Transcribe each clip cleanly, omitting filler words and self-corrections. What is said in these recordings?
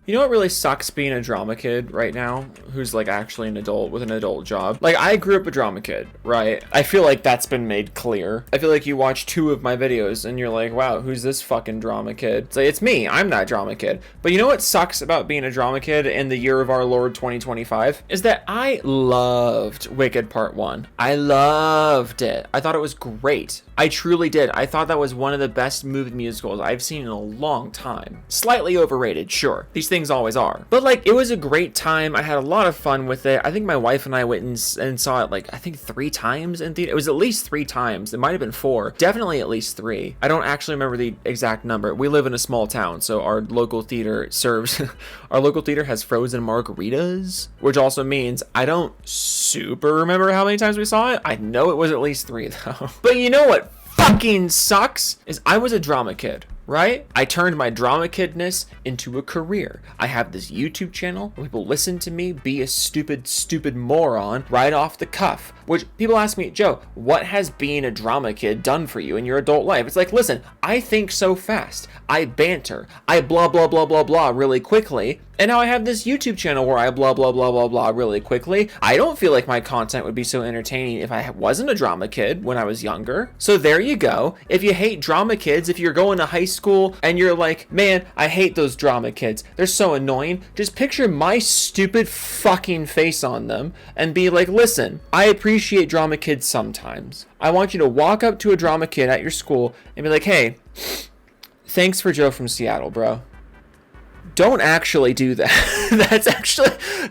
You know what really sucks being a drama kid right now, who's like actually an adult with an adult job? Like, I grew up a drama kid, right? I feel like that's been made clear. I feel like you watch 2 of my videos and you're like, wow, who's this fucking drama kid? It's like, it's me, I'm that drama kid. But you know what sucks about being a drama kid in the year of our Lord 2025? Is that I loved Wicked Part 1. I loved it. I thought it was great. I truly did. I thought that was one of the best movie musicals I've seen in a long time. Slightly overrated, sure. These things always are. But like, it was a great time. I had a lot of fun with it. I think my wife and I went and saw it like, I think 3 times in theater. It was at least 3 times. It might have been 4. Definitely at least 3. I don't actually remember the exact number. We live in a small town, so our local theater serves, our local theater has frozen margaritas, which also means I don't super remember how many times we saw it. I know it was at least 3 though. But you know what fucking sucks is I was a drama kid, right? I turned my drama kidness into a career. I have this YouTube channel where people listen to me be a stupid moron right off the cuff, which people ask me, Joe, what has being a drama kid done for you in your adult life? It's like, listen, I think so fast. I banter. I blah, blah, blah, blah, blah really quickly. And now I have this YouTube channel where I blah, blah, blah, blah, blah really quickly. I don't feel like my content would be so entertaining if I wasn't a drama kid when I was younger. So there you go. If you hate drama kids, if you're going to high school and you're like, man, I hate those drama kids, they're so annoying, just picture my stupid fucking face on them and be like, listen, I appreciate drama kids sometimes. I want you to walk up to a drama kid at your school and be like, hey, thanks for Joe from Seattle, bro. Don't actually do that.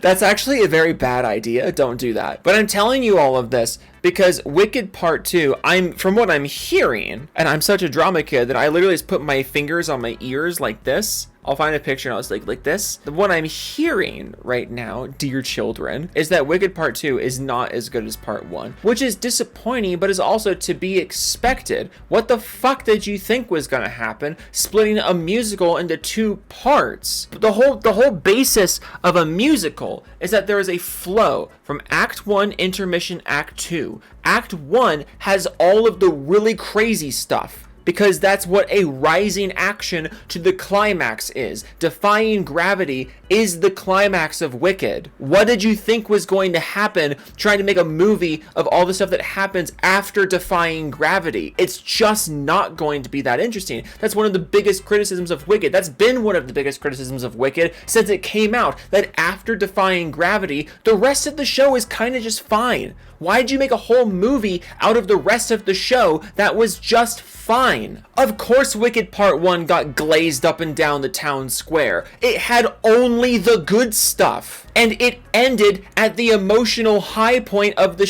That's actually a very bad idea. Don't do that. But I'm telling you all of this because Wicked Part 2, from what I'm hearing, and I'm such a drama kid that I literally just put my fingers on my ears like this. I'll find a picture and I'll just like this. What I'm hearing right now, dear children, is that Wicked Part 2 is not as good as Part 1, which is disappointing, but is also to be expected. What the fuck did you think was gonna happen, splitting a musical into 2 parts? The whole basis of a musical is that there is a flow from Act 1, intermission, Act 2. Act 1 has all of the really crazy stuff, because that's what a rising action to the climax is. Defying gravity is the climax of Wicked. What did you think was going to happen trying to make a movie of all the stuff that happens after defying gravity? It's just not going to be that interesting. That's one of the biggest criticisms of Wicked. That's been one of the biggest criticisms of Wicked since it came out, that after defying gravity, the rest of the show is kind of just fine. Why'd you make a whole movie out of the rest of the show that was just fine? Of course Wicked Part 1 got glazed up and down the town square. It had only the good stuff. And it ended at the emotional high point of the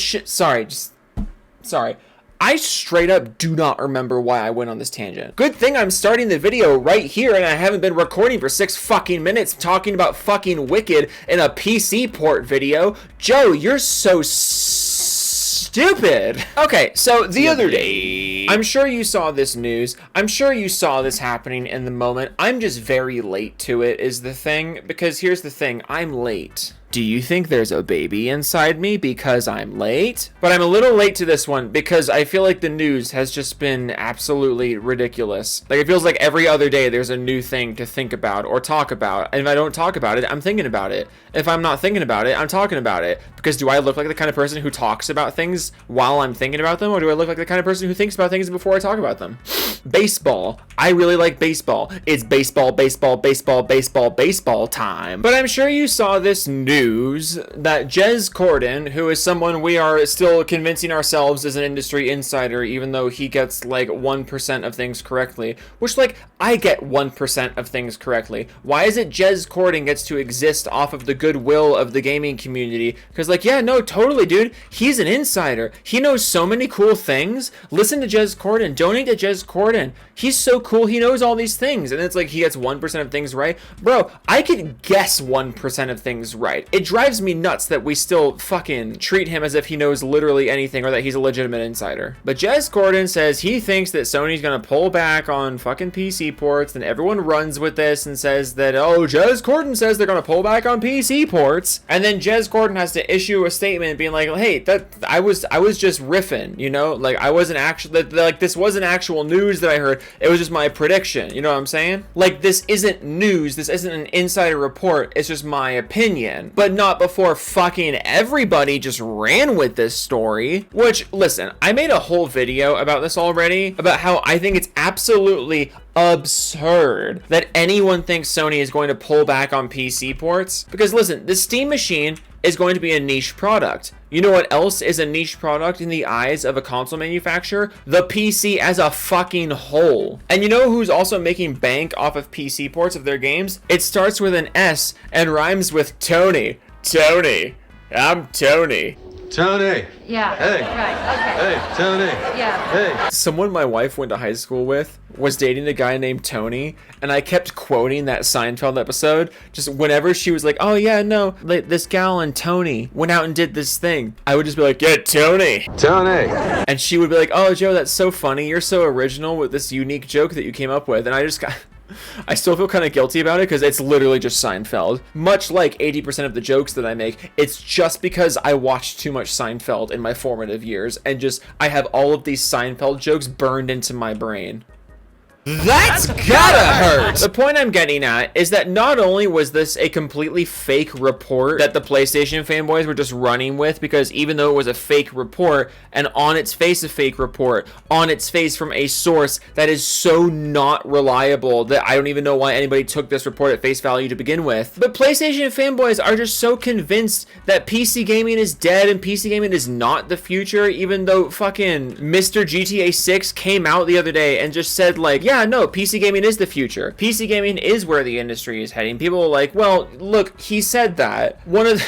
Sorry. I straight up do not remember why I went on this tangent. Good thing I'm starting the video right here and I haven't been recording for 6 fucking minutes talking about fucking Wicked in a PC port video. Joe, you're so stupid. Okay, so the other day, I'm sure you saw this news. I'm sure you saw this happening in the moment. I'm just very late to it is the thing, because here's the thing, I'm late. Do you think there's a baby inside me because I'm late? But I'm a little late to this one because I feel like the news has just been absolutely ridiculous. Like, it feels like every other day there's a new thing to think about or talk about. And if I don't talk about it, I'm thinking about it. If I'm not thinking about it, I'm talking about it. Because do I look like the kind of person who talks about things while I'm thinking about them? Or do I look like the kind of person who thinks about things before I talk about them? Baseball. I really like baseball. It's baseball time. But I'm sure you saw this news that Jez Corden, who is someone we are still convincing ourselves is an industry insider, even though he gets like 1% of things correctly, which like I get 1% of things correctly. Why is it Jez Corden gets to exist off of the goodwill of the gaming community? Because like, yeah, no, totally, dude. He's an insider. He knows so many cool things. Listen to Jez Corden. Donate to Jez Corden. He's so cool. He knows all these things. And it's like he gets 1% of things right. Bro, I could guess 1% of things right. it drives me nuts that we still fucking treat him as if he knows literally anything or that he's a legitimate insider. But Jez Corden says he thinks that Sony's gonna pull back on fucking PC ports, and everyone runs with this and says that, oh, Jez Corden says they're gonna pull back on PC ports, and then Jez Corden has to issue a statement being like, hey, that I was just riffing, you know, like I wasn't actually, like this wasn't actual news that I heard, it was just my prediction, you know what I'm saying? Like, this isn't news, this isn't an insider report, it's just my opinion. But not before fucking everybody just ran with this story. Which, listen, I made a whole video about this already, about how I think it's absolutely absurd that anyone thinks Sony is going to pull back on PC ports. Because listen, the Steam machine is going to be a niche product. You know what else is a niche product in the eyes of a console manufacturer? The PC as a fucking whole. And you know who's also making bank off of PC ports of their games? It starts with an S and rhymes with Tony. Tony. I'm Tony. Tony. Yeah. Hey. Right. Okay. Hey, Tony. Yeah. Hey. Someone my wife went to high school with was dating a guy named Tony, and I kept quoting that Seinfeld episode just whenever she was like, oh yeah, no, like, this gal and Tony went out and did this thing. I would just be like, yeah, Tony. Tony. And she would be like, oh, Joe, that's so funny. You're so original with this unique joke that you came up with. And I just got... I still feel kind of guilty about it because it's literally just Seinfeld. Much like 80% of the jokes that I make, it's just because I watched too much Seinfeld in my formative years, and just I have all of these Seinfeld jokes burned into my brain. That's gotta hurt! The point I'm getting at is that not only was this a completely fake report that the PlayStation fanboys were just running with, because even though it was a fake report, and on its face a fake report, on its face from a source that is so not reliable that I don't even know why anybody took this report at face value to begin with. But PlayStation fanboys are just so convinced that PC gaming is dead and PC gaming is not the future, even though fucking Mr. GTA 6 came out the other day and just said like, yeah, no, PC gaming is the future. PC gaming is where the industry is heading. People are like, well, look, he said that. One of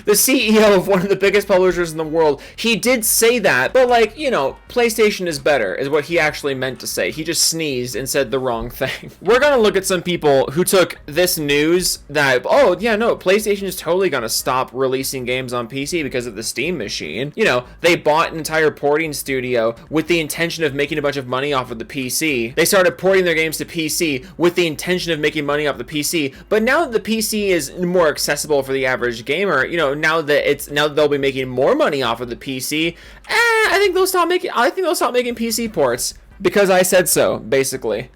the CEO of one of the biggest publishers in the world, he did say that, but like, you know, PlayStation is better is what he actually meant to say. He just sneezed and said the wrong thing. We're gonna look at some people who took this news that, oh, yeah, no, PlayStation is totally gonna stop releasing games on PC because of the Steam machine. You know, they bought an entire porting studio with the intention of making a bunch of money off of the PC. They started porting their games to PC with the intention of making money off the PC, but now that the PC is more accessible for the average gamer, you know, now that they'll be making more money off of the PC, I think they'll stop making PC ports because I said so, basically.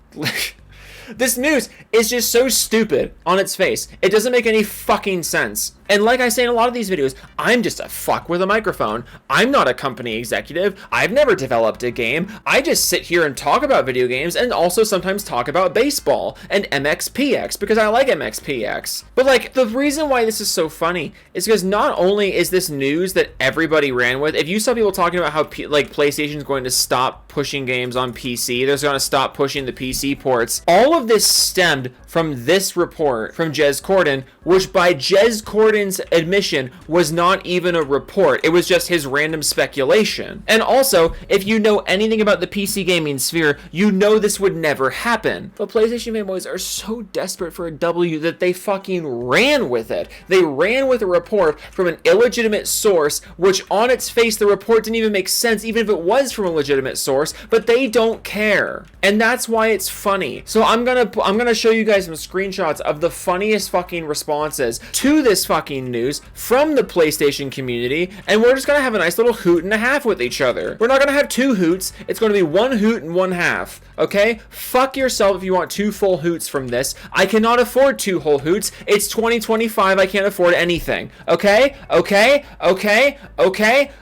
This news is just so stupid on its face. It doesn't make any fucking sense. And like I say in a lot of these videos, I'm just a fuck with a microphone. I'm not a company executive. I've never developed a game. I just sit here and talk about video games and also sometimes talk about baseball and MXPX because I like MXPX. But like, the reason why this is so funny is because not only is this news that everybody ran with, if you saw people talking about how PlayStation's going to stop pushing games on PC, they're going to stop pushing the PC ports, all of this stemmed from this report from Jez Corden, which by Jez Corden's admission was not even a report. It was just his random speculation. And also, if you know anything about the PC gaming sphere, you know this would never happen. But PlayStation fanboys are so desperate for a W that they fucking ran with it. They ran with a report from an illegitimate source, which on its face, the report didn't even make sense, even if it was from a legitimate source, but they don't care. And that's why it's funny. So I'm gonna show you guys some screenshots of the funniest fucking responses to this fucking news from the PlayStation community, and we're just gonna have a nice little hoot and a half with each other. We're not gonna have two hoots, it's gonna be one hoot and one half, okay? Fuck yourself if you want two full hoots from this. I cannot afford two whole hoots. It's 2025, I can't afford anything, okay? Okay?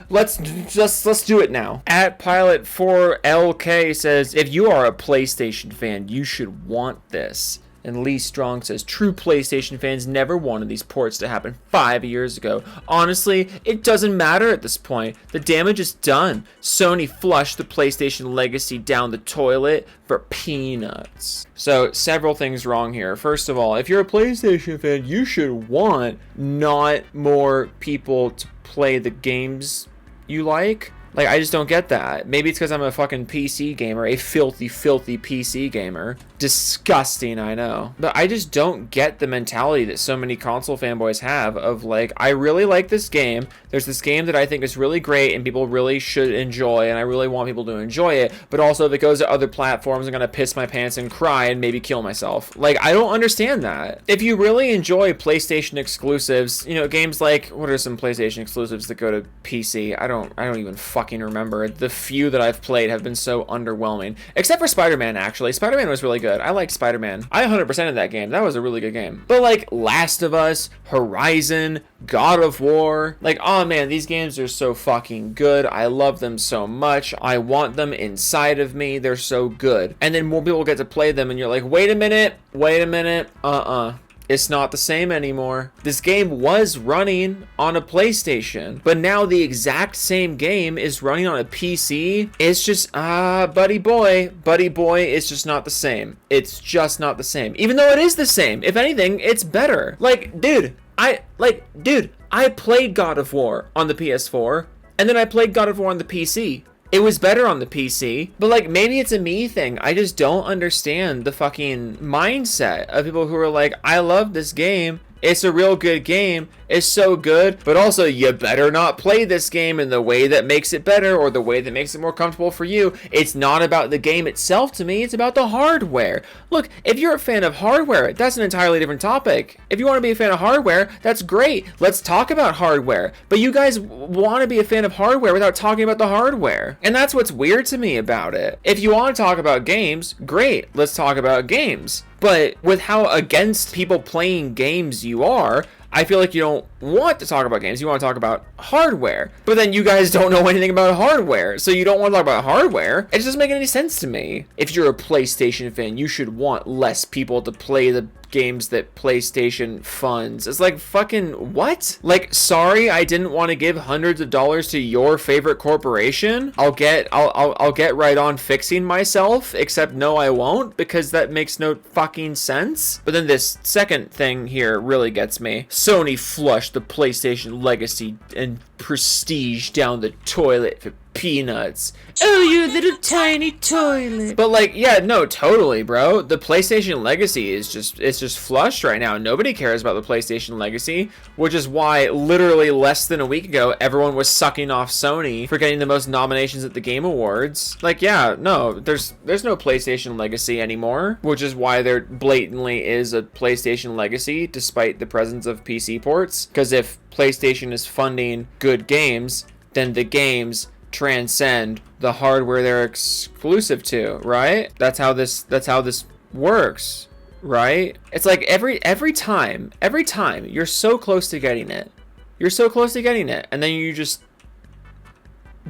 Let's do it now. At Pilot4LK says, if you are a PlayStation fan, you should want this. And Lee Strong says, true PlayStation fans never wanted these ports to happen 5 years ago. Honestly, it doesn't matter at this point. The damage is done. Sony flushed the PlayStation legacy down the toilet for peanuts. So, several things wrong here. First of all, if you're a PlayStation fan, you should want not more people to play the games you like. Like, I just don't get that. Maybe it's because I'm a fucking PC gamer, a filthy, filthy PC gamer. Disgusting, I know. But I just don't get the mentality that so many console fanboys have of like, I really like this game. There's this game that I think is really great and people really should enjoy, and I really want people to enjoy it. But also, if it goes to other platforms, I'm gonna piss my pants and cry and maybe kill myself. Like, I don't understand that. If you really enjoy PlayStation exclusives, you know, games like, what are some PlayStation exclusives that go to PC? I don't even fucking remember. The few that I've played have been so underwhelming. Except for Spider-Man, actually. Spider-Man was really good. I liked Spider-Man. I 100%ed that game. That was a really good game. But like Last of Us, Horizon, God of War, like, oh man, these games are so fucking good. I love them so much. I want them inside of me. They're so good. And then more people get to play them and you're like, wait a minute. It's not the same anymore. This game was running on a PlayStation, but now the exact same game is running on a PC. It's just, buddy boy, it's just not the same. It's just not the same. Even though it is the same. If anything, it's better. Like, dude, I played God of War on the PS4, and then I played God of War on the PC. It was better on the PC, but like, maybe it's a me thing. I just don't understand the fucking mindset of people who are like, I love this game. It's a real good game. It's so good, but also you better not play this game in the way that makes it better or the way that makes it more comfortable for you. It's not about the game itself to me. It's about the hardware. Look, if you're a fan of hardware, that's an entirely different topic. If you want to be a fan of hardware, that's great. Let's talk about hardware. But you guys want to be a fan of hardware without talking about the hardware. And that's what's weird to me about it. If you want to talk about games, great. Let's talk about games. But with how against people playing games you are, I feel like you don't want to talk about games. You want to talk about hardware. But then you guys don't know anything about hardware. So you don't want to talk about hardware. It just doesn't make any sense to me. If you're a PlayStation fan, you should want less people to play the games that PlayStation funds. It's like, fucking what? Like, sorry, I didn't want to give hundreds of dollars to your favorite corporation. I'll get right on fixing myself, except no, I won't, because that makes no fucking sense. But then this second thing here really gets me. Sony flushed the PlayStation legacy and prestige down the toilet for peanuts. Oh, you little tiny toilet. But like, yeah, no, totally, bro. The PlayStation legacy is just flushed right now. Nobody cares about the PlayStation legacy, which is why literally less than a week ago, everyone was sucking off Sony for getting the most nominations at the Game Awards. Like, yeah, no, there's no PlayStation legacy anymore, which is why there blatantly is a PlayStation legacy despite the presence of PC ports. Because if PlayStation is funding good games, then the games transcend the hardware they're exclusive to, right? That's how this works, right? It's like every time you're so close to getting it. You're so close to getting it, and then you just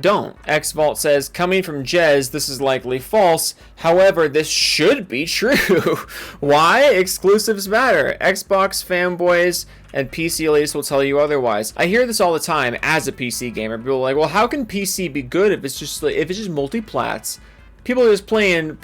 don't. XVault says, coming from Jez, this is likely false. However, this should be true. Why? Exclusives matter. Xbox fanboys and PC elites will tell you otherwise. I hear this all the time as a PC gamer. People are like, well, how can PC be good if it's just multi-plats? People are just playing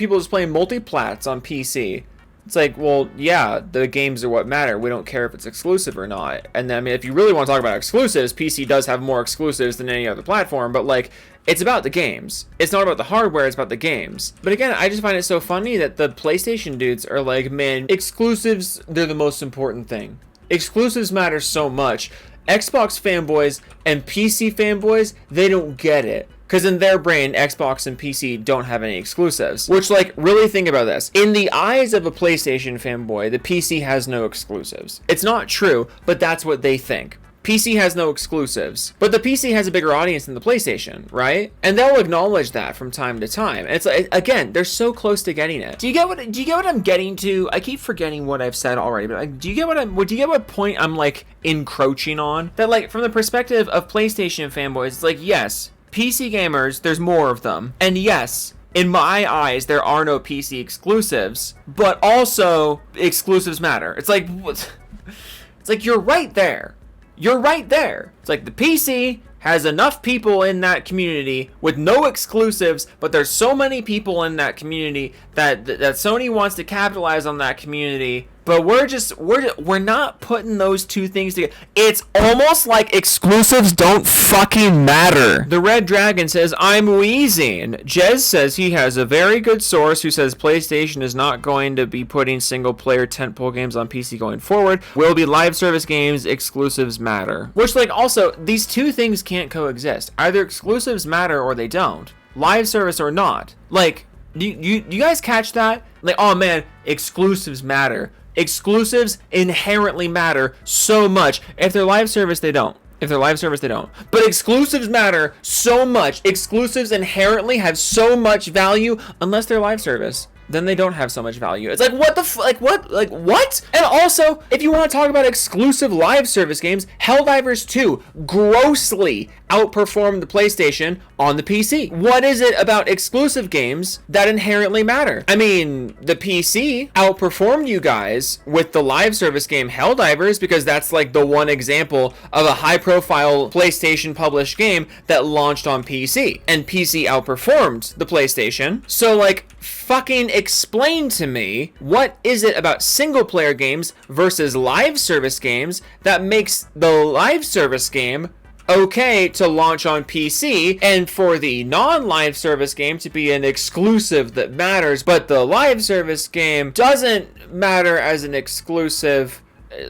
multi-plats on PC. It's like, well, yeah, the games are what matter. We don't care if it's exclusive or not. And then, I mean, if you really want to talk about exclusives, PC does have more exclusives than any other platform, but like, it's about the games. It's not about the hardware, it's about the games. But again, I just find it so funny that the PlayStation dudes are like, man, exclusives, they're the most important thing. Exclusives matter so much. Xbox fanboys and PC fanboys, they don't get it. Because in their brain, Xbox and PC don't have any exclusives. Which, like, really think about this. In the eyes of a PlayStation fanboy, the PC has no exclusives. It's not true, but that's what they think. PC has no exclusives. But the PC has a bigger audience than the PlayStation, right? And they'll acknowledge that from time to time. And it's like, again, they're so close to getting it. Do you get what I'm getting to? I keep forgetting what I've said already, but like, do you get what point I'm like encroaching on? That like from the perspective of PlayStation fanboys, it's like, yes, PC gamers, there's more of them. And yes, in my eyes, there are no PC exclusives, but also exclusives matter. It's like, what? It's like, you're right there. You're right there. It's like the PC has enough people in that community with no exclusives, but there's so many people in that community that Sony wants to capitalize on that community But we're not putting those two things together. It's almost like exclusives don't fucking matter. The Red Dragon says, I'm wheezing. Jez says he has a very good source who says PlayStation is not going to be putting single-player tentpole games on PC going forward. Will be live service games, exclusives matter. Which, like, also, these two things can't coexist. Either exclusives matter or they don't. Live service or not. Like, you guys catch that? Like, oh man, exclusives matter. Exclusives inherently matter so much. If they're live service, they don't. If they're live service, they don't. But exclusives matter so much. Exclusives inherently have so much value unless they're live service. Then they don't have so much value. It's like, what the what? And also, if you want to talk about exclusive live service games, Helldivers 2 grossly outperformed the PlayStation on the PC. What is it about exclusive games that inherently matter? I mean, the PC outperformed you guys with the live service game Helldivers because that's like the one example of a high-profile PlayStation published game that launched on PC. And PC outperformed the PlayStation. So, like, fucking explain to me, what is it about single player games versus live service games that makes the live service game okay to launch on PC, and for the non-live service game to be an exclusive that matters, but the live service game doesn't matter as an exclusive?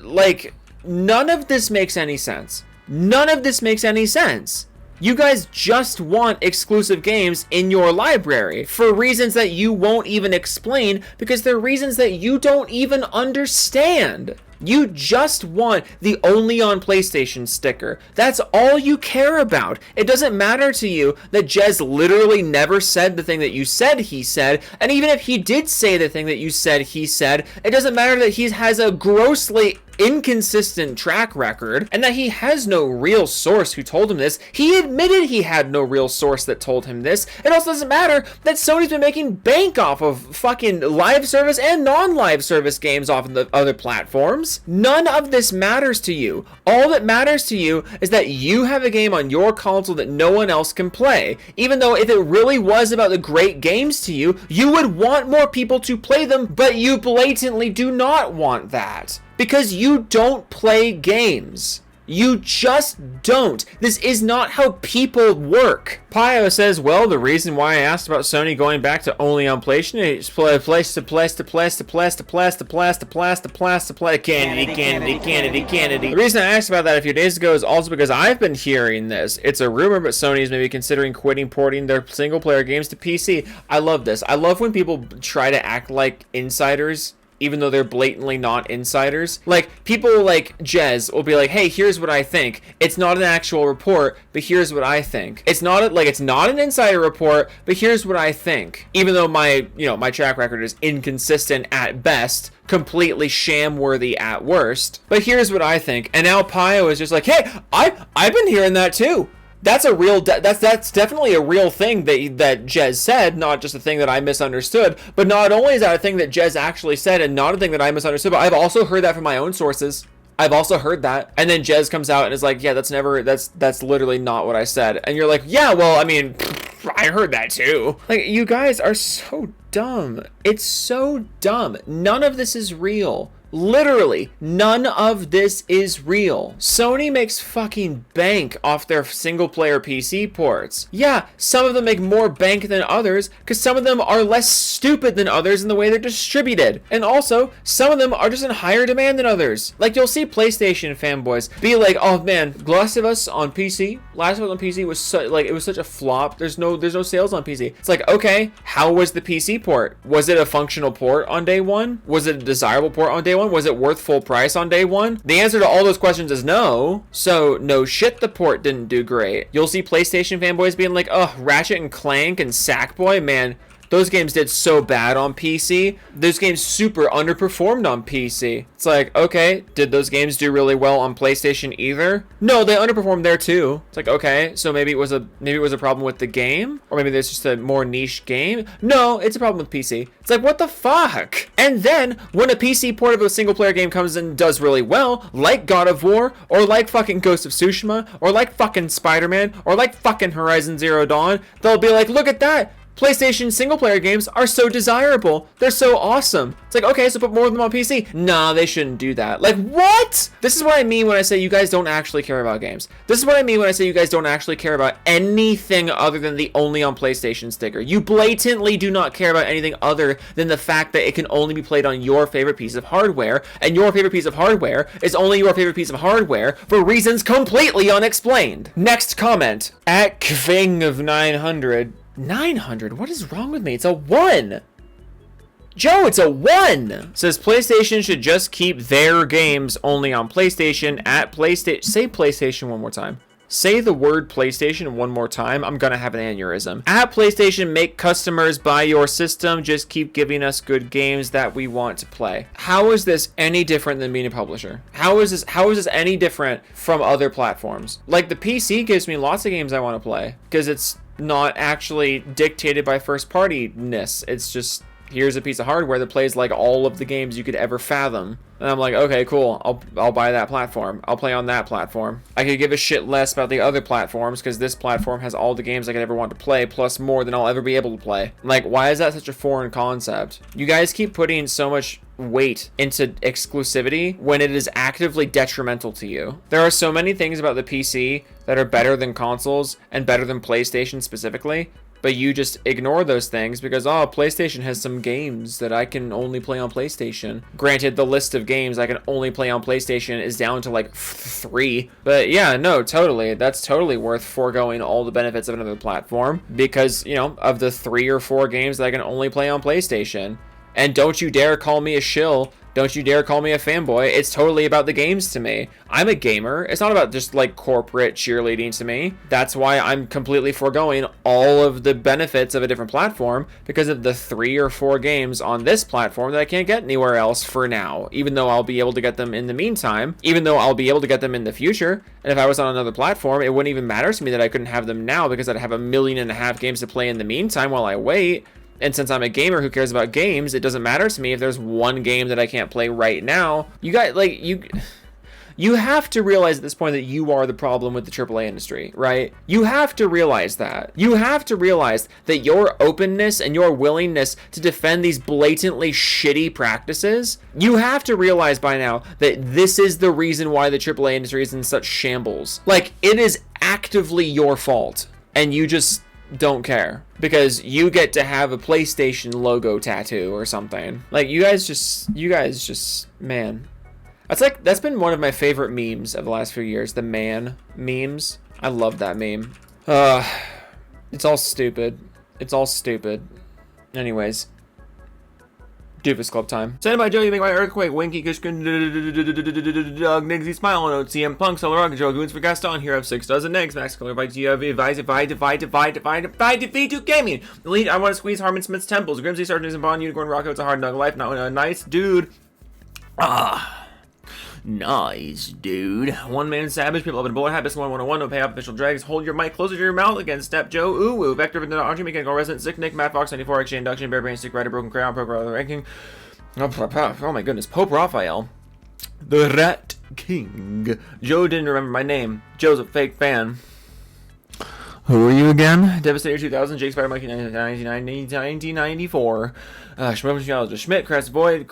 Like, none of this makes any sense. None of this makes any sense. You guys just want exclusive games in your library for reasons that you won't even explain because they're reasons that you don't even understand. You just want the only on PlayStation sticker. That's all you care about. It doesn't matter to you that Jez literally never said the thing that you said he said. And even if he did say the thing that you said he said, it doesn't matter that he has a grossly inconsistent track record and that he has no real source who told him this. He admitted he had no real source that told him this. It also doesn't matter that Sony's been making bank off of fucking live service and non-live service games off of the other platforms. None of this matters to you. All that matters to you is that you have a game on your console that no one else can play. Even though if it really was about the great games to you, you would want more people to play them, but you blatantly do not want that. Because you don't play games. You just don't. This is not how people work. Pio says, well, the reason why I asked about Sony going back to only on PlayStation is Kennedy. The reason I asked about that a few days ago is also because I've been hearing this. It's a rumor, but Sony is maybe considering porting their single player games to PC. I love this. I love when people try to act like insiders even though they're blatantly not insiders. Like, people like Jez will be like, hey, here's what I think. It's not an actual report, but here's what I think. It's not an insider report, but here's what I think. Even though my track record is inconsistent at best, completely sham-worthy at worst. But here's what I think. And now Pio is just like, hey, I've been hearing that too. That's definitely a real thing that Jez said, not just a thing that I misunderstood. But not only is that a thing that Jez actually said and not a thing that I misunderstood, but I've also heard that from my own sources. I've also heard that. And then Jez comes out and is like, yeah, that's literally not what I said. And you're like, yeah, well, I mean, I heard that too. Like, you guys are so dumb. It's so dumb. None of this is real. Literally, none of this is real. Sony makes fucking bank off their single-player PC ports. Yeah, some of them make more bank than others, because some of them are less stupid than others in the way they're distributed. And also, some of them are just in higher demand than others. Like, you'll see PlayStation fanboys be like, oh man, Last of Us on PC was it was such a flop. There's no sales on PC. It's like, okay, how was the PC port? Was it a functional port on day one? Was it a desirable port on day one? Was it worth full price on day one? The answer to all those questions is no. So no shit, the port didn't do great. You'll see PlayStation fanboys being like, oh, Ratchet and Clank and Sackboy, man, those games did so bad on PC. Those games super underperformed on PC. It's like, okay, did those games do really well on PlayStation either? No, they underperformed there too. It's like, okay, so maybe it was a problem with the game, or maybe there's just a more niche game. No, it's a problem with PC. It's like, what the fuck? And then when a PC port of a single player game comes in and does really well, like God of War, or like fucking Ghost of Tsushima, or like fucking Spider-Man, or like fucking Horizon Zero Dawn, they'll be like, look at that. PlayStation single-player games are so desirable. They're so awesome. It's like, okay, so put more of them on PC. Nah, they shouldn't do that. Like, what? This is what I mean when I say you guys don't actually care about games. This is what I mean when I say you guys don't actually care about anything other than the only on PlayStation sticker. You blatantly do not care about anything other than the fact that it can only be played on your favorite piece of hardware, and your favorite piece of hardware is only your favorite piece of hardware for reasons completely unexplained. Next comment, at Kving of 900. 900? What is wrong with me? It's a 1. Joe, it's a 1. Says PlayStation should just keep their games only on PlayStation at PlayStation. Say PlayStation one more time. Say the word PlayStation one more time. I'm gonna have an aneurysm. At PlayStation, make customers buy your system. Just keep giving us good games that we want to play. How is this any different than being a publisher? How is this any different from other platforms? Like, the PC gives me lots of games I want to play because it's not actually dictated by first party-ness. It's just, here's a piece of hardware that plays like all of the games you could ever fathom. And I'm like, okay, cool. I'll buy that platform. I'll play on that platform. I could give a shit less about the other platforms because this platform has all the games I could ever want to play, plus more than I'll ever be able to play. Like, why is that such a foreign concept? You guys keep putting so much weight into exclusivity when it is actively detrimental to you. There are so many things about the PC that are better than consoles and better than PlayStation specifically, but you just ignore those things because, oh, PlayStation has some games that I can only play on PlayStation. Granted, the list of games I can only play on PlayStation is down to like 3. But yeah, no, totally. That's totally worth foregoing all the benefits of another platform because, you know, of the 3 or 4 games that I can only play on PlayStation. And don't you dare call me a shill. Don't you dare call me a fanboy. It's totally about the games to me. I'm a gamer. It's not about just like corporate cheerleading to me. That's why I'm completely foregoing all of the benefits of a different platform because of the 3 or 4 games on this platform that I can't get anywhere else for now. Even though I'll be able to get them in the meantime. Even though I'll be able to get them in the future. And if I was on another platform, it wouldn't even matter to me that I couldn't have them now because I'd have 1.5 million games to play in the meantime while I wait. And since I'm a gamer who cares about games, it doesn't matter to me if there's one game that I can't play right now. You guys, like, you have to realize at this point that you are the problem with the AAA industry, right? You have to realize that. You have to realize that your openness and your willingness to defend these blatantly shitty practices, you have to realize by now that this is the reason why the AAA industry is in such shambles. Like, it is actively your fault, and you just don't care because you get to have a PlayStation logo tattoo or something. Like, you guys just, man. That's been one of my favorite memes of the last few years, the man memes. I love that meme. It's all stupid. It's all stupid. Anyways. Doofus Club time. Send by Joe, you make my earthquake, Winky, Kushkin, Doug, Niggsy, Smile, Note, CM Punk, Solar Rock, Joe Goons for Gaston, Hero of 6 dozen eggs, Max Color, Bite, defeat to gaming. Elite, I want to squeeze Harmon Smith's temples, Grimsy, Sergeant, and Bond, Unicorn, Rocco, it's a hard nug life, not a nice dude. Nice, dude. One man savage, people up in bowler hat, Biscuit 101, no pay up, official drags, hold your mic closer to your mouth against Step Joe, Ooh, Vector, Archie, Mechanical Resident, Sick Nick, Matt Fox, 94, Exchange, Induction, Bear Brain, Stick Rider, Broken Crayon, Pro Ranking. Oh my goodness, Pope Raphael. The Rat King. Joe didn't remember my name. Joe's a fake fan. Who are you again? Devastator 2000, Jake Spider Monkey 1994. Schmidt, Crass Void,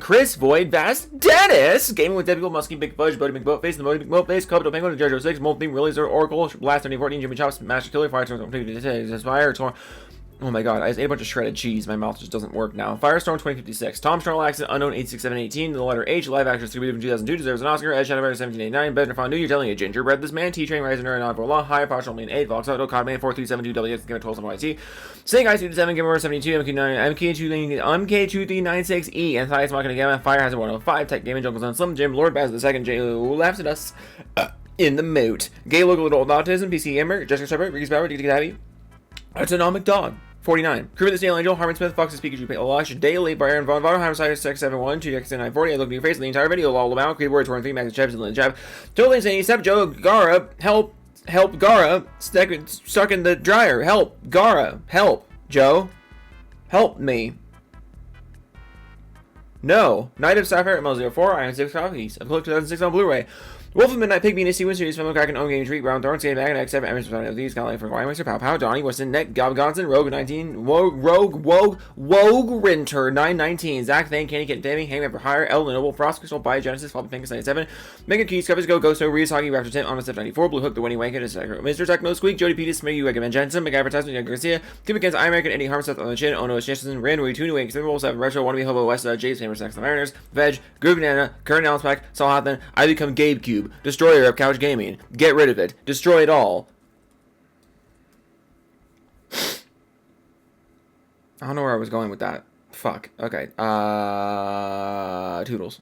Chris Void, Vast Dennis, Gaming with Dead People, Muskie, Big Fudge, Bodie McBoatface, the Bodie McBoatface, Cobbito Penguin, JoJo 6, Molt Theme, Really Zero, Oracle, Blast 2014, Jimmy Chops, Master Killer, Firestorm, Fire, oh my god, I just ate a bunch of shredded cheese. My mouth just doesn't work now. Firestorm 2056. Tom Snarl Accident Unknown 86718. The letter H. Live action Scooby-Doo from 2002 deserves an Oscar. Edge Shadow 1789. Better Fondue. You're telling a gingerbread. This man. T-Train Rising Nerd on for law. High Partial only an 8. Vox Auto. Codman 4372. WX. Game of 12 on YT. Snake Ice 27. Game over 72. MK2396E. And Thias Machina Gamma. Fire Hazard 105. Tech Gaming Jungle Zone. Slim Jim. Lord Baz II. J. Laughs at us. In the moat. Gay Local Adult Autism. PC Gamer. Jessica Shepard. Ricky's Power. Dickie Tabby. Autonomic Dog. 49. Crew the Snail Angel, Harmon Smith, Fox's Pikachu, Elash, Daily, Byron, Von Vaughn, Homicide, 671, 2x940. I look at your face, the entire video, all about, create words, 23, Max, Jabs, and Jab. Totally insane, Step Joe, Gara, help Gara, stuck in the dryer, help, Gara, help, Joe, help me. No. Night of Sapphire at 04. Iron 6 copies. I've collected 2006 on Blu-ray. Wolf of Midnight, Pigby, Nisty, Win Series, Film Kraken, Own Game, Treat, Brown, Thorn, Skate, Bag, X7, Emerson, of these, Colin, for Waymaster, Pow, Pow, Donnie, Weston, Nick, Gob, Gonson, Rogue, 19, Wogue, Rinter, 919, Zach, Thane, Candy, Kitten, Tammy, Hangman for Hire, El, Noble, Frost, Crystal, By, Genesis, Flop, Pinkus, 97, Mega Keys, Covers, Go, Ghost, Reese, Hockey, Raptor, 10, Honest, 94, Blue Hook, The Winnie Wanker, Mr. Techno, Squeak, Jody Peters, Smiggy, Wegman, Jensen, McGuire, Advertisement, Garcia, Kim against I American, Eddie Harmseth on the chin, Ono, Jensen, Randall, Tuni, Wing, 7 Retro, Wannabe, Hobo, West, James, Famous, Sex, the Mariners, Veg, Groove Banana, Current Alice Pack, Saul Hotman, I Become Gabe Cube, Destroyer of Couch Gaming. Get rid of it. Destroy it all. I don't know where I was going with that. Fuck. Okay. Toodles.